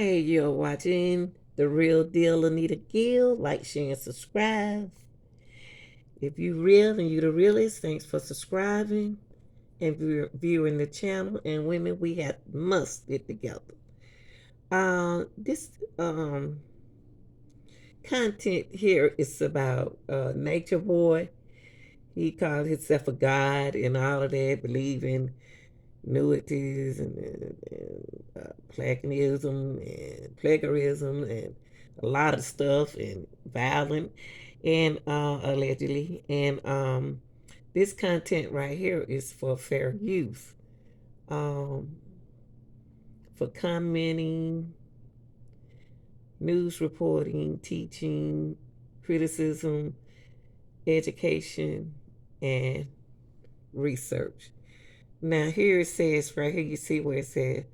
Hi, you're watching The Real Deal Anita Gill. Like, share, and subscribe. If you real and you the realest, thanks for subscribing and viewing the channel. And women, we must get together. This content here is about Nature Boy. He called himself a god and all of that, believing annuities and plagiarism and a lot of stuff and violent and allegedly and this content right here is for fair use, um, for commenting, news reporting, teaching, criticism, education, and research. Now here it says right here, you see where it says,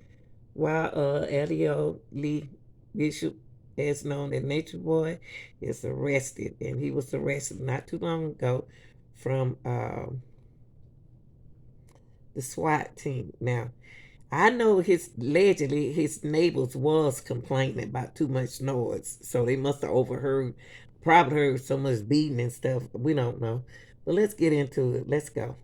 while Eligio Lee Bishop, as known as Nature Boy, is arrested, and he was arrested not too long ago from the SWAT team. Now, I know allegedly his neighbors was complaining about too much noise, so they must have overheard, probably heard so much beating and stuff. We don't know, but let's get into it. Let's go.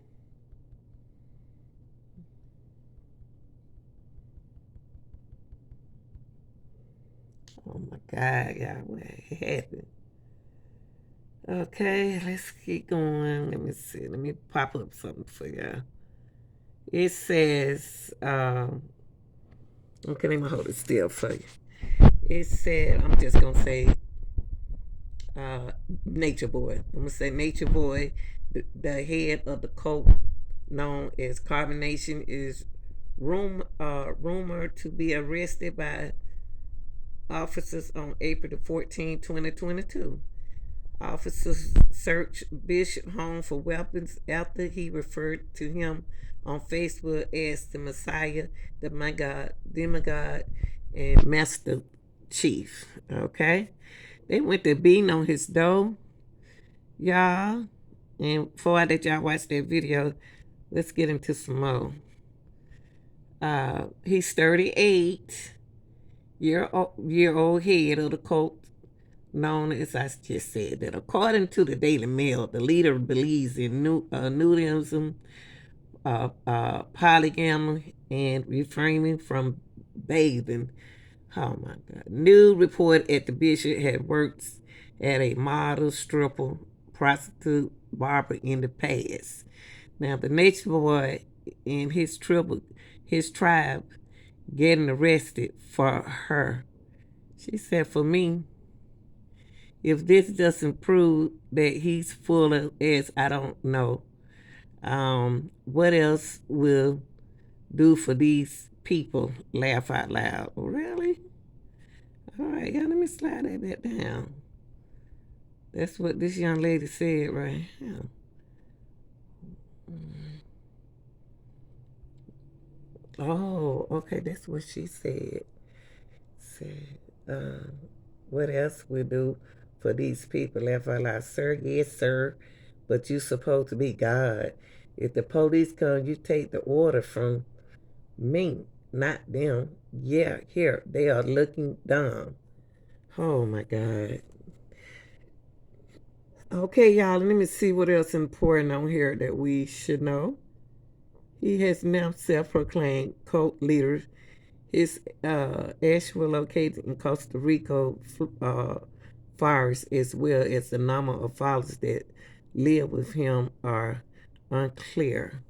Oh my God, yeah, what happened? Okay, let's keep going. Let me see. Let me pop up something for you. It says, okay, let me hold it still for you. It said, I'm just going to say uh, Nature Boy. I'm going to say Nature Boy, the head of the cult known as Carbonation, is rumored to be arrested by officers on April the 14th, 2022. Officers searched Bishop home for weapons after he referred to him on Facebook as the Messiah, the my God, demigod, and Master Chief. Okay? They went to beating on his door, y'all. And before I let y'all watch that video, let's get into some more. He's 38, year old head of the cult known as I just said, that according to the Daily Mail, the leader believes in nudism, polygamy, and refraining from bathing. Oh my God. New report at the bishop had worked at a model stripper, prostitute, barber in the past. Now, the nature boy and his tribe getting arrested for her. She said, for me, if this doesn't prove that he's full of as I don't know, what else will do for these people? Laugh out loud. Really? All right, yeah, let me slide that back down. That's what this young lady said right here. Oh, okay, that's what she said. Said, what else will do for these people? Laugh out loud. Sir, yes, sir, but you supposed to be God. If the police come, you take the order from me, not them. Yeah, here, they are looking dumb. Oh my God. Okay, y'all, let me see what else important on here that we should know. He has now self proclaimed cult leader. His ash were located in Costa Rica forest, as well as the number of followers that live with him are unclear.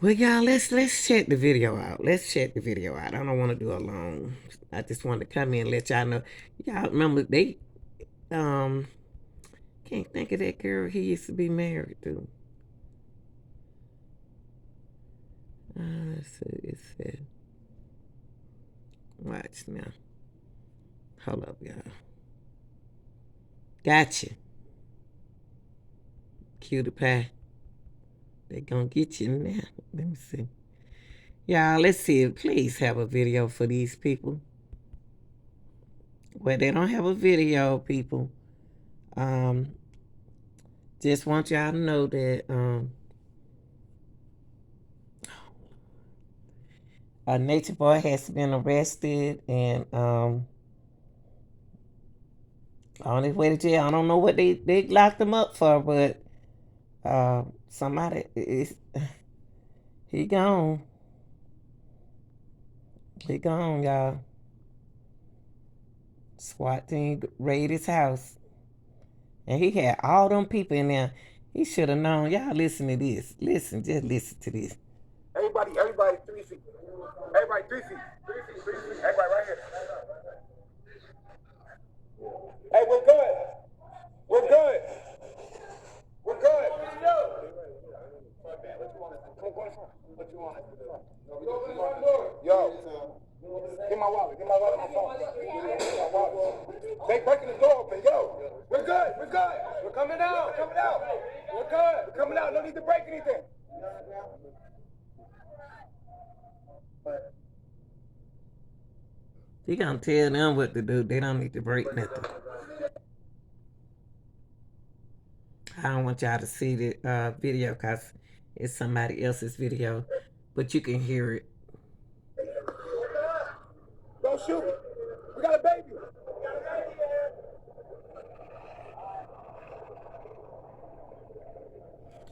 Well, y'all, let's check the video out. Let's check the video out. I don't want to do a long. I just want to come in and let y'all know. Y'all remember they um can't think of that girl he used to be married to. Let's see. It said, watch now. Hold up, y'all. Gotcha. Cutie pie. They gonna get you now. Let me see. Y'all, let's see. Please have a video for these people. Well, they don't have a video, people. Um, just want y'all to know that A nature boy has been arrested and on his way to jail. I don't know what they locked him up for, but somebody is he gone. He gone, y'all. SWAT team raided his house, and he had all them people in there. He should have known. Y'all listen to this. Listen, just listen to this. Everybody, 3 feet. Everybody, 3 feet. 3 feet, 3 feet. Everybody, right here. Hey, we're good. We're good. We're good. What you want? Yo, get my wallet. Get my wallet on my phone. Get my wallet. They breaking the door open. Yo, we're good. We're good. We're coming out. We're coming out. We're good. We're coming out. No need to break anything. He gonna tell them what to do. They don't need to break nothing. I don't want y'all to see the video because it's somebody else's video, but you can hear it. Don't shoot. We got a baby.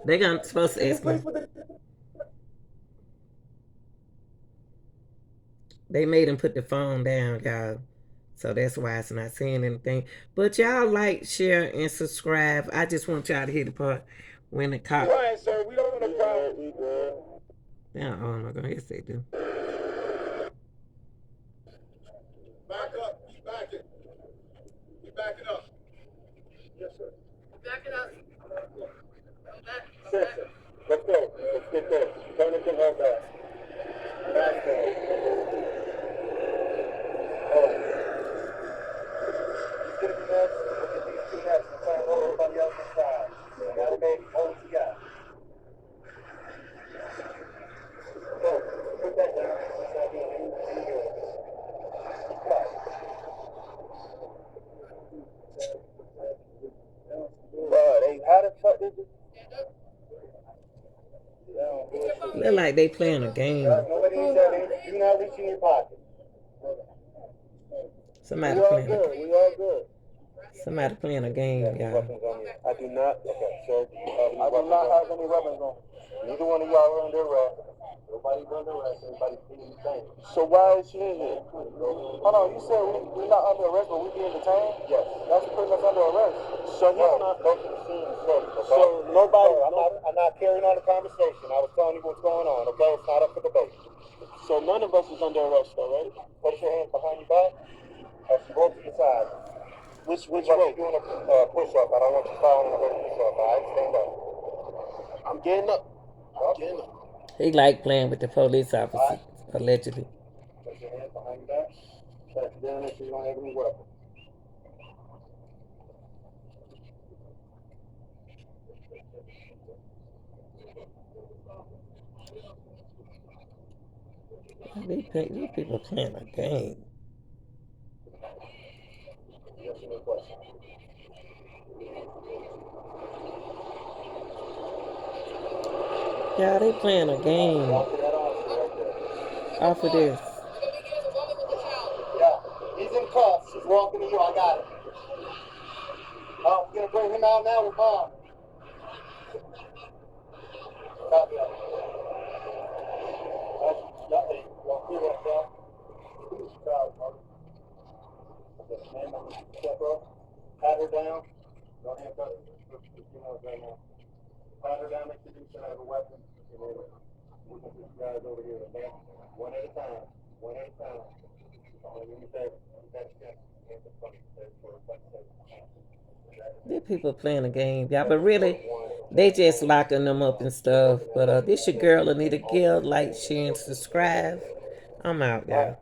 They gonna supposed to ask me. They made him put the phone down, y'all. So that's why it's not saying anything. But y'all like, share, and subscribe. I just want y'all to hear the part when the cop. Right, sir. We don't want to problem. Yeah, oh my God, yes they do. Back up. Keep backing. Keep backing up. Yes, sir. Back it up. Sir, let's go. Let's get there. Turn it to her back. Back there. Oh. Get the nuts. Look at these 2 nuts. I'm trying to hold everybody else inside. Got a baby. Hold what you got. Go. Put that down. They how the fuck did this? Look like they playing a game. Nobody said it. Do not reach in your pocket. Somebody playing. We all good. Somebody playing a game, y'all. I do not. Okay, sir. I do not have any weapons on. Neither one of y'all are under arrest. Nobody's under arrest. Everybody's being detained. So why is she in here? Hold on. You said we're not under arrest, but we being detained? Yes. That's putting us under arrest. So he's not. Go to the scene first. Okay? So nobody. I'm not carrying on the conversation. I was telling you what's going on. Okay, it's not up for debate. So none of us is under arrest, though, right? Put your hands behind your back. Roll to the side. Which rope? You're doing a push-up. I don't want you following a push-up. All right, stand up. I'm getting up. He like playing with the police officers, right. Allegedly. Put your hands behind your back. Shut you down so you don't have any weapons. These people playing a game. Yeah, they playing a game. Off of this. Yeah, he's in cuffs. He's walking to you. I got it. Oh, we're gonna bring him out now with Mom. Copy that. Step up. Pat her down. Don't handcuff her. Pat her down. Make sure you have a weapon. We can put you guys over here, okay? One at a time. One at a time. These people playing a game, y'all, but really, they just locking them up and stuff. But this your girl Anita Gill. Like, share, and subscribe. I'm out, y'all.